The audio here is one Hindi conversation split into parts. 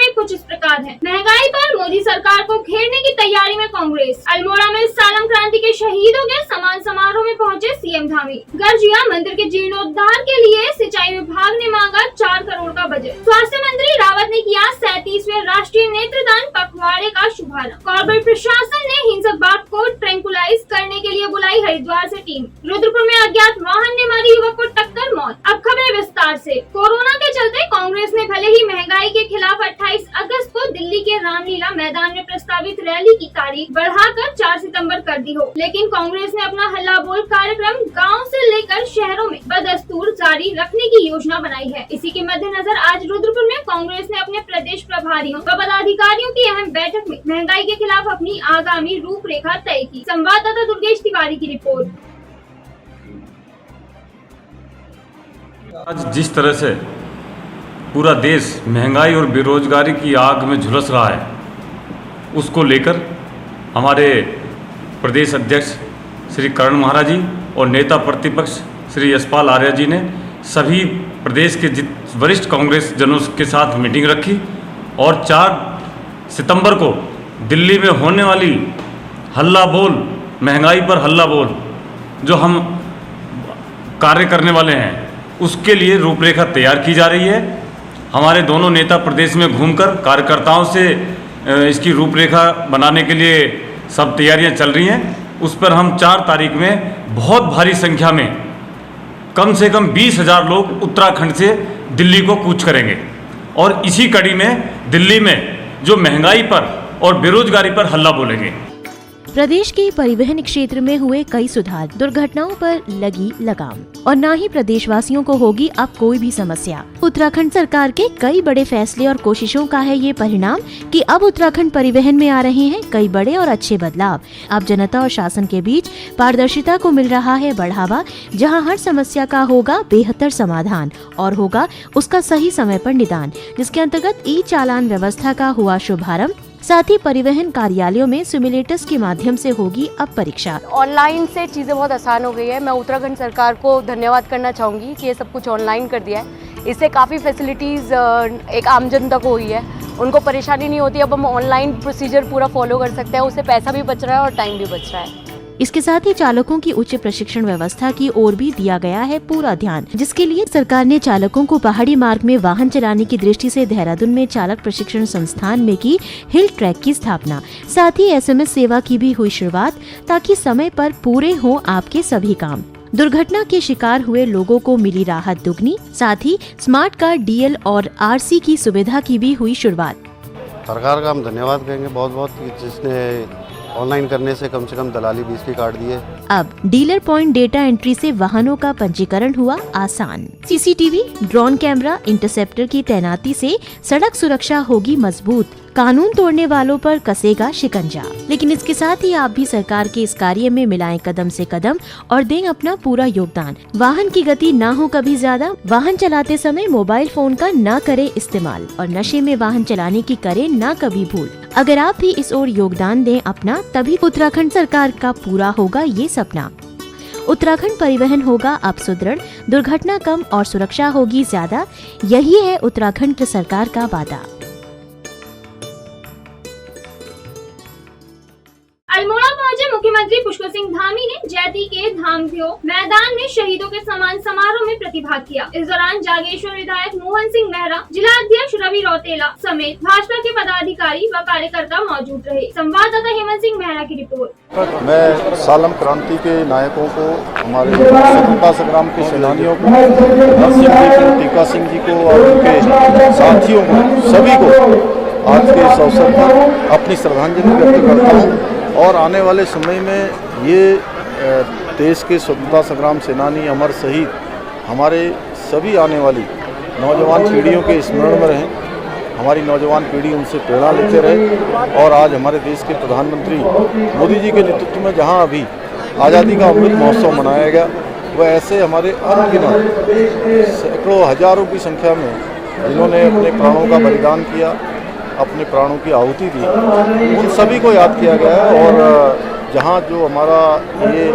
खबरें कुछ इस प्रकार हैं। महंगाई पर मोदी सरकार को घेरने की तैयारी में कांग्रेस। अल्मोड़ा में सालम क्रांति के शहीदों के सम्मान समारोह में पहुंचे सीएम धामी। गर्जिया मंदिर के जीर्णोद्धार के लिए सिंचाई विभाग ने मांगा 4 करोड़ का बजट। स्वास्थ्य मंत्री रावत ने किया 37वें राष्ट्रीय नेत्रदान पखवाड़े का शुभारंभ। कॉर्पोरेट प्रशासन ने हिंसक बाघ को ट्रैंकुलाइज करने के लिए बुलाई हरिद्वार से टीम। रुद्रपुर में अज्ञात वाहन ने मारी युवक को टक्कर, मौत। अब खबरें विस्तार से। कोरोना के चलते कांग्रेस ने भले ही महंगाई के खिलाफ 28 अगस्त को दिल्ली के रामलीला मैदान में प्रस्तावित रैली की तारीख बढ़ाकर 4 सितंबर कर दी हो, लेकिन कांग्रेस ने अपना हल्ला बोल कार्यक्रम गांव से लेकर शहरों में बदस्तूर जारी रखने की योजना बनाई है। इसी के मद्देनजर आज रुद्रपुर में कांग्रेस ने अपने प्रदेश प्रभारियों व पदाधिकारियों की अहम बैठक में महंगाई के खिलाफ अपनी आगामी रूपरेखा तय की। संवाददाता दुर्गेश तिवारी की रिपोर्ट। आज जिस तरह से पूरा देश महंगाई और बेरोजगारी की आग में झुलस रहा है, उसको लेकर हमारे प्रदेश अध्यक्ष श्री करण महाराज जी और नेता प्रतिपक्ष श्री यशपाल आर्य जी ने सभी प्रदेश के वरिष्ठ कांग्रेस जनों के साथ मीटिंग रखी और 4 सितंबर को दिल्ली में होने वाली हल्ला बोल, महंगाई पर हल्ला बोल जो हम कार्य करने वाले हैं, उसके लिए रूपरेखा तैयार की जा रही है। हमारे दोनों नेता प्रदेश में घूमकर कार्यकर्ताओं से इसकी रूपरेखा बनाने के लिए सब तैयारियां चल रही हैं। उस पर हम 4 तारीख में बहुत भारी संख्या में कम से कम 20,000 लोग उत्तराखंड से दिल्ली को कूच करेंगे और इसी कड़ी में दिल्ली में जो महंगाई पर और बेरोजगारी पर हल्ला बोलेंगे। प्रदेश के परिवहन क्षेत्र में हुए कई सुधार, दुर्घटनाओं पर लगी लगाम और न ही प्रदेशवासियों को होगी अब कोई भी समस्या। उत्तराखंड सरकार के कई बड़े फैसले और कोशिशों का है ये परिणाम कि अब उत्तराखंड परिवहन में आ रहे हैं कई बड़े और अच्छे बदलाव। अब जनता और शासन के बीच पारदर्शिता को मिल रहा है बढ़ावा, जहां हर समस्या का होगा बेहतर समाधान और होगा उसका सही समय पर निदान, जिसके अंतर्गत ई चालान व्यवस्था का हुआ शुभारंभ। साथ ही परिवहन कार्यालयों में सिमुलेटर्स के माध्यम से होगी अब परीक्षा। ऑनलाइन से चीज़ें बहुत आसान हो गई है। मैं उत्तराखंड सरकार को धन्यवाद करना चाहूँगी कि ये सब कुछ ऑनलाइन कर दिया है। इससे काफ़ी फैसिलिटीज़ एक आम जनता को हुई है, उनको परेशानी नहीं होती। अब हम ऑनलाइन प्रोसीजर पूरा फॉलो कर सकते हैं, उससे पैसा भी बच रहा है और टाइम भी बच रहा है। इसके साथ ही चालकों की उच्च प्रशिक्षण व्यवस्था की ओर भी दिया गया है पूरा ध्यान, जिसके लिए सरकार ने चालकों को पहाड़ी मार्ग में वाहन चलाने की दृष्टि से देहरादून में चालक प्रशिक्षण संस्थान में की हिल ट्रैक की स्थापना। साथ ही SMS सेवा की भी हुई शुरुआत, ताकि समय पर पूरे हों आपके सभी काम। दुर्घटना के शिकार हुए लोगों को मिली राहत दुगनी। साथ ही स्मार्ट कार्ड, DL और RC की सुविधा की भी हुई शुरुआत। सरकार का हम धन्यवाद करेंगे बहुत बहुत, जिसने ऑनलाइन करने से कम दलाली फीस भी काट दिए। अब डीलर पॉइंट डेटा एंट्री से वाहनों का पंजीकरण हुआ आसान। CCTV, ड्रोन कैमरा, इंटरसेप्टर की तैनाती से सड़क सुरक्षा होगी मजबूत। कानून तोड़ने वालों पर कसेगा शिकंजा। लेकिन इसके साथ ही आप भी सरकार के इस कार्य में मिलाएं कदम से कदम और दें अपना पूरा योगदान। वाहन की गति ना हो कभी ज्यादा, वाहन चलाते समय मोबाइल फोन का ना करें इस्तेमाल और नशे में वाहन चलाने की करें ना कभी भूल। अगर आप भी इस ओर योगदान दें अपना, तभी उत्तराखंड सरकार का पूरा होगा ये सपना। उत्तराखंड परिवहन होगा अब सुदृढ़, दुर्घटना कम और सुरक्षा होगी ज्यादा। यही है उत्तराखंड सरकार का वादा। अल्मोड़ा पहुंचे मुख्यमंत्री पुष्कर सिंह धामी ने जैती के धामदेव मैदान में शहीदों के सम्मान समारोह में प्रतिभाग किया। इस दौरान जागेश्वर विधायक मोहन सिंह मेहरा, जिला अध्यक्ष रवि रौतेला समेत भाजपा के पदाधिकारी व कार्यकर्ता मौजूद रहे। संवाददाता हेमंत सिंह मेहरा की रिपोर्ट। मैं सालम क्रांति के नायकों को, हमारे स्वतंत्रता संग्राम के सेनानियों को, भगत सिंह जी को, टीका सिंह जी को और उनके साथियों को, सभी को आज के इस अवसर पर अपनी श्रद्धांजलि व्यक्त करता हूँ। और आने वाले समय में ये देश के स्वतंत्रता संग्राम सेनानी अमर शहीद हमारे सभी आने वाली नौजवान पीढ़ियों के स्मरण में रहें, हमारी नौजवान पीढ़ी उनसे प्रेरणा लेते रहे। और आज हमारे देश के प्रधानमंत्री मोदी जी के नेतृत्व में जहां अभी आज़ादी का अमृत महोत्सव मनाया गया, वह ऐसे हमारे अनगिनत सैकड़ों हजारों की संख्या में जिन्होंने अपने प्राणों का बलिदान किया, अपने प्राणों की आहुति दी, उन सभी को याद किया गया। और जहां जो हमारा ये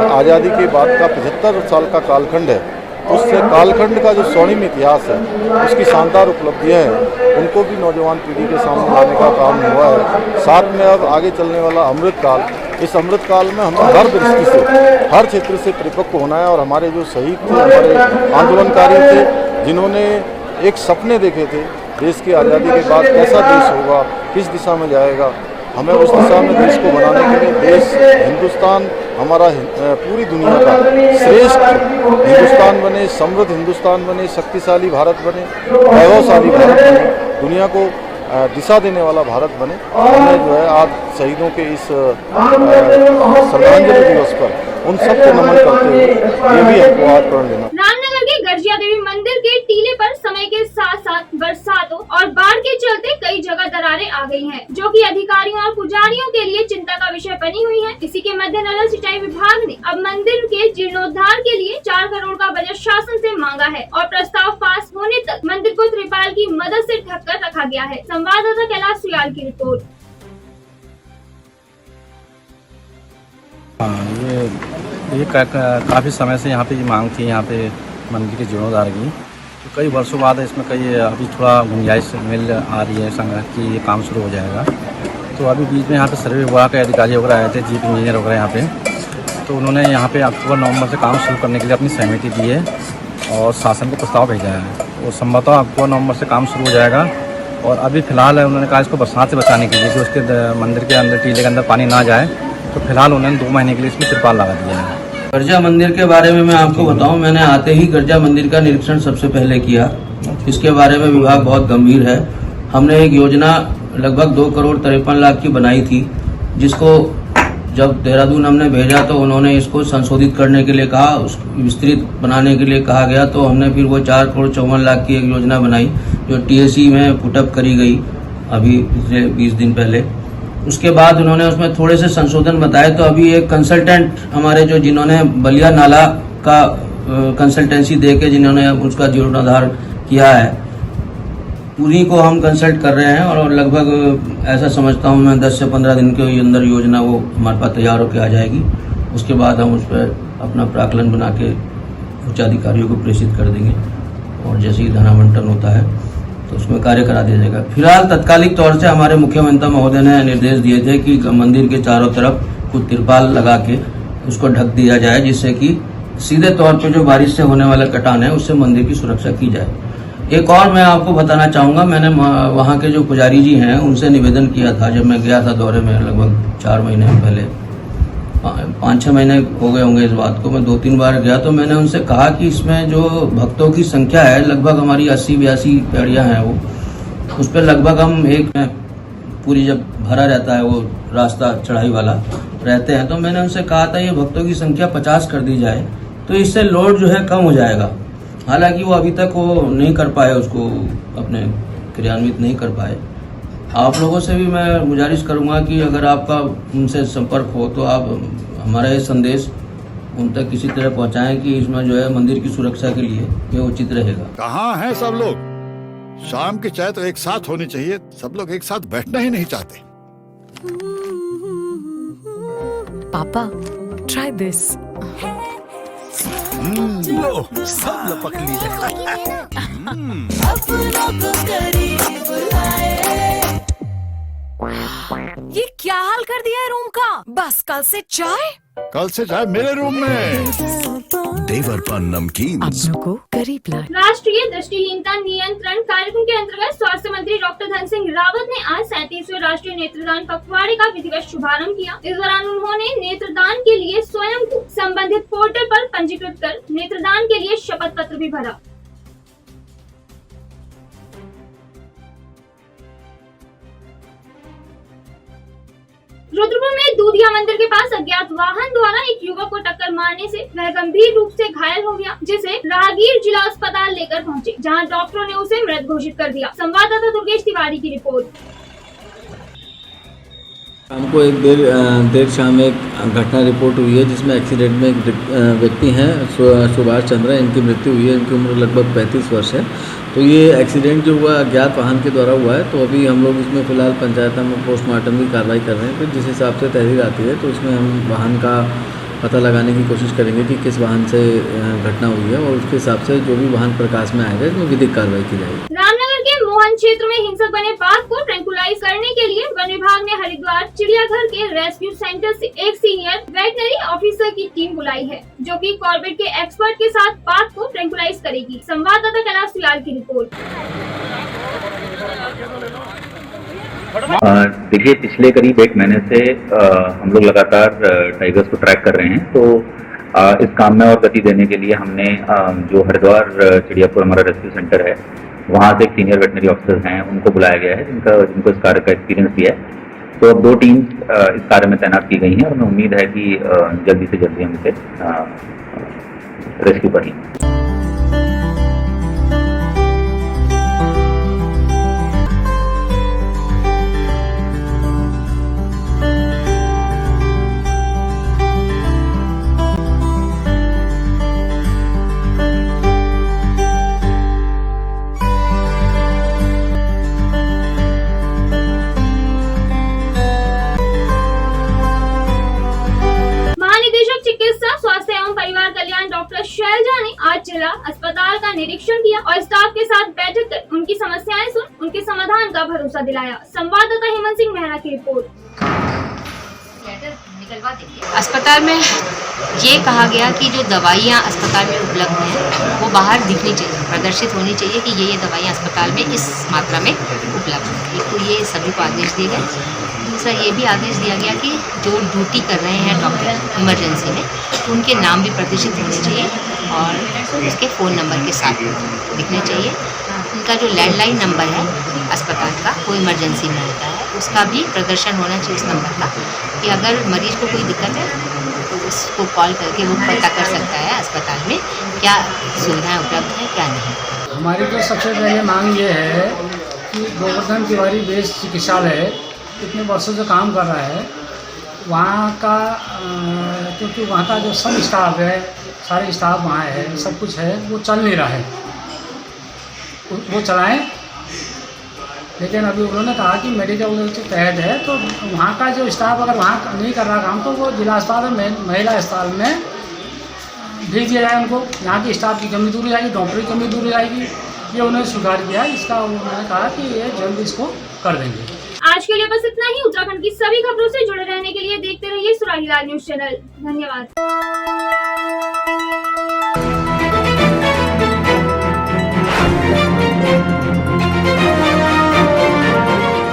आज़ादी के बाद का 75 साल का कालखंड है, उस कालखंड का जो स्वर्णिम इतिहास है, उसकी शानदार उपलब्धियाँ हैं, उनको भी नौजवान पीढ़ी के सामने लाने का काम हुआ है। साथ में अब आगे चलने वाला अमृतकाल, इस अमृतकाल में हमें हर दृष्टि से, हर क्षेत्र से परिपक्व होना है। और हमारे जो शहीद थे, हमारे आंदोलनकारी थे, जिन्होंने एक सपने देखे थे देश की आज़ादी के बाद कैसा देश होगा, किस दिशा में जाएगा, हमें उस दिशा में देश को बनाने के लिए देश हिंदुस्तान हमारा पूरी दुनिया का श्रेष्ठ हिंदुस्तान बने, समृद्ध हिंदुस्तान बने, शक्तिशाली भारत बने, वैभवशाली भारत बने, दुनिया को दिशा देने वाला भारत बने। हमने जो है आज शहीदों के इस श्रद्धांजलि दिवस पर उन सबको नमन करते हुए ये भी हमको आज प्रण लेना। रामनगर के गर्जिया देवी मंदिर के टीले पर समय के साथ साथ बरसातों और बाढ़ के चलते कई जगह दरारें आ गई हैं, जो कि अधिकारियों और पुजारियों के लिए चिंता का विषय बनी हुई है। इसी के मद्देनजर सिंचाई विभाग ने अब मंदिर के जीर्णोद्धार के लिए 4 करोड़ का बजट शासन से मांगा है और प्रस्ताव पास होने तक मंदिर को त्रिपाल की मदद से ढक कर रखा गया है। संवाददाता कैलाश सुयाल की रिपोर्ट। ये काफ़ी समय से यहाँ पे ये मांग थी, यहाँ पे मंदिर के जीर्णोद्धार की। तो कई वर्षों बाद इसमें कई अभी थोड़ा गुंजाइश मिल आ रही है संघ कि ये काम शुरू हो जाएगा। तो अभी बीच में यहाँ पे सर्वे विभाग के अधिकारी वगैरह आए थे, चीफ इंजीनियर वगैरह यहाँ पे, तो उन्होंने यहाँ पे अक्टूबर-नवंबर से काम शुरू करने के लिए अपनी सहमति दी है और शासन को प्रस्ताव भेजा है। और संभवतः अक्टूबर-नवंबर से काम शुरू हो जाएगा। और अभी फ़िलहाल उन्होंने कहा इसको बरसात से बचाने के लिए कि उसके मंदिर के अंदर, टीले के अंदर पानी ना जाए, तो फिलहाल उन्होंने 2 महीने के लिए इसमें तिरपाल लगा दिया है। गर्जिया मंदिर के बारे में मैं आपको बताऊं, मैंने आते ही गर्जिया मंदिर का निरीक्षण सबसे पहले किया। इसके बारे में विभाग बहुत गंभीर है। हमने एक योजना लगभग 2 करोड़ 53 लाख की बनाई थी, जिसको जब देहरादून हमने भेजा तो उन्होंने इसको संशोधित करने के लिए कहा, उसको विस्तृत बनाने के लिए कहा गया। तो हमने फिर वो 4 करोड़ 54 लाख की एक योजना बनाई, जो TSE में पुटअप करी गई अभी पिछले 20 दिन पहले। उसके बाद उन्होंने उसमें थोड़े से संशोधन बताए। तो अभी एक कंसल्टेंट हमारे जो जिन्होंने बलिया नाला का कंसल्टेंसी दे के जिन्होंने उसका जीर्णोद्धार किया है, उन्हीं को हम कंसल्ट कर रहे हैं। और लगभग ऐसा समझता हूँ मैं 10 से 15 दिन के अंदर योजना वो हमारे पास तैयार होकर आ जाएगी। उसके बाद हम उस पर अपना प्राक्कलन बना के उच्च अधिकारियों को प्रेषित कर देंगे और जैसे ही धनावंटन होता है तो उसमें कार्य करा दिया जाएगा। फिलहाल तत्कालिक तौर से हमारे मुख्यमंत्री महोदय ने निर्देश दिए थे कि मंदिर के चारों तरफ कुछ तिरपाल लगा के उसको ढक दिया जाए, जिससे कि सीधे तौर पे जो बारिश से होने वाला कटान है उससे मंदिर की सुरक्षा की जाए। एक और मैं आपको बताना चाहूँगा, मैंने वहाँ के जो पुजारी जी हैं उनसे निवेदन किया था जब मैं गया था दौरे में, लगभग 4 महीने पहले, 5-6 महीने हो गए होंगे इस बात को। मैं 2-3 बार गया तो मैंने उनसे कहा कि इसमें जो भक्तों की संख्या है, लगभग हमारी 80-82 पैड़ियाँ हैं, वो उस पर लगभग हम एक पूरी जब भरा रहता है वो रास्ता चढ़ाई वाला रहते हैं, तो मैंने उनसे कहा था ये भक्तों की संख्या 50 कर दी जाए तो इससे लोड जो है कम हो जाएगा। हालांकि वो अभी तक वो नहीं कर पाए, उसको अपने क्रियान्वित नहीं कर पाए। आप लोगों से भी मैं गुजारिश करूंगा कि अगर आपका उनसे संपर्क हो तो आप हमारा ये संदेश उन तक किसी तरह पहुंचाएं कि इसमें जो है मंदिर की सुरक्षा के लिए ये उचित रहेगा। कहाँ हैं सब लोग? शाम की चाय तो एक साथ होनी चाहिए, सब लोग एक साथ बैठना ही नहीं चाहते। पापा, try this. लो, सब लपक लीजिए। ये क्या हाल कर दिया है रूम का? बस कल से चाय? कल से चाय मेरे रूम में। देवरपन नमकीन अपनों को करीब लाए। राष्ट्रीय दृष्टिहीनता नियंत्रण कार्यक्रम के अंतर्गत स्वास्थ्य मंत्री डॉक्टर धन सिंह रावत ने आज 37वें राष्ट्रीय नेत्रदान पखवाड़े का विधिवत शुभारंभ किया। इस दौरान उन्होंने नेत्रदान के लिए स्वयं को संबंधित पोर्टल पर पंजीकृत कर नेत्रदान के लिए शपथ पत्र भी भरा। रुद्रपुर में दूधिया मंदिर के पास अज्ञात वाहन द्वारा एक युवक को टक्कर मारने से वह गंभीर रूप से घायल हो गया, जिसे राहगीर जिला अस्पताल लेकर पहुंचे, जहां डॉक्टरों ने उसे मृत घोषित कर दिया। संवाददाता दुर्गेश तिवारी की रिपोर्ट। हमको एक देर शाम एक घटना रिपोर्ट हुई है जिसमें एक्सीडेंट में एक व्यक्ति हैं सुभाष चंद्र, इनकी मृत्यु हुई है। इनकी उम्र लगभग 35 वर्ष है। तो ये एक्सीडेंट जो हुआ अज्ञात वाहन के द्वारा हुआ है। तो अभी हम लोग इसमें फ़िलहाल पंचायत में पोस्टमार्टम की कार्रवाई कर रहे हैं। फिर जिस हिसाब से तहरीर आती है तो इसमें हम वाहन का पता लगाने की कोशिश करेंगे कि किस वाहन से घटना हुई है और उसके हिसाब से जो भी वाहन प्रकाश में आएगा इसमें विधिक कार्रवाई की जाएगी। रामनगर के मोहन क्षेत्र में हिंसक बने बाघ को ट्रैंकुलाइज करने के लिए वन विभाग ने हरिद्वार चिड़ियाघर के रेस्क्यू सेंटर से एक सीनियर वेटनरी ऑफिसर की टीम बुलाई है, जो कि कॉर्बेट के एक्सपर्ट के साथ बाघ को ट्रैंकुलाइज करेगी। संवाददाता कैलाश सुयाल की रिपोर्ट। देखिए, पिछले करीब 1 महीने से हम लोग लगातार टाइगर्स को ट्रैक कर रहे हैं। तो इस काम में और गति देने के लिए हमने जो हरिद्वार चिड़ियापुर हमारा रेस्क्यू सेंटर है, वहाँ से एक सीनियर वेटनरी ऑफिसर हैं, उनको बुलाया गया है, जिनको इस कार्य का एक्सपीरियंस भी है। तो अब 2 टीम्स इस कार्य में तैनात की गई हैं और हमें उम्मीद है कि जल्दी से जल्दी हम इसे रेस्क्यू कर लें। डॉक्टर शैलजा ने आज जिला अस्पताल का निरीक्षण किया और स्टाफ के साथ बैठक कर उनकी समस्याएं सुन उनके समाधान का भरोसा दिलाया। संवाददाता हेमंत सिंह मेहरा की रिपोर्ट। अस्पताल में ये कहा गया कि जो दवाइयाँ अस्पताल में उपलब्ध हैं वो बाहर दिखनी चाहिए, प्रदर्शित होनी चाहिए कि ये दवाइयाँ अस्पताल में इस मात्रा में उपलब्ध हैं। एक तो ये सभी को आदेश दिए गए। दूसरा ये भी आदेश दिया गया कि जो ड्यूटी कर रहे हैं डॉक्टर इमरजेंसी में, उनके नाम भी प्रदर्शित होने चाहिए और उसके फ़ोन नंबर के साथ दिखने चाहिए। उनका जो लैंडलाइन नंबर है अस्पताल का, वो इमरजेंसी में होता है, उसका भी प्रदर्शन होना चाहिए उस नंबर का, कि अगर मरीज को कोई दिक्कत है तो उसको कॉल करके वो पता कर सकता है अस्पताल में क्या सुविधाएं उपलब्ध हैं क्या नहीं। हमारी तो सबसे पहले मांग ये है कि गोवर्धन तिवारी बेस चिकित्सालय इतने वर्षों से काम कर रहा है, वहाँ का क्योंकि वहाँ का जो सब स्टाफ है, सारे स्टाफ वहाँ है, सब कुछ है, वो चल नहीं रहा है, वो चलाएं। लेकिन अभी उन्होंने कहा कि मेडिकल के तहत है, तो वहाँ का जो स्टाफ अगर वहाँ नहीं कर रहा काम तो वो जिला अस्पताल में, महिला अस्पताल में भेज दिया जाए उनको। यहाँ की स्टाफ की कमी दूर हो जाएगी, डॉक्टर की कमी दूर हो जाएगी, ये उन्होंने स्वीकार किया। इसका उन्होंने कहा कि ये जल्द इसको कर देंगे। आज के लिए बस इतना ही। उत्तराखंड की सभी खबरों से जुड़े रहने के लिए देखते रहिए सुराही लाल न्यूज चैनल। धन्यवाद।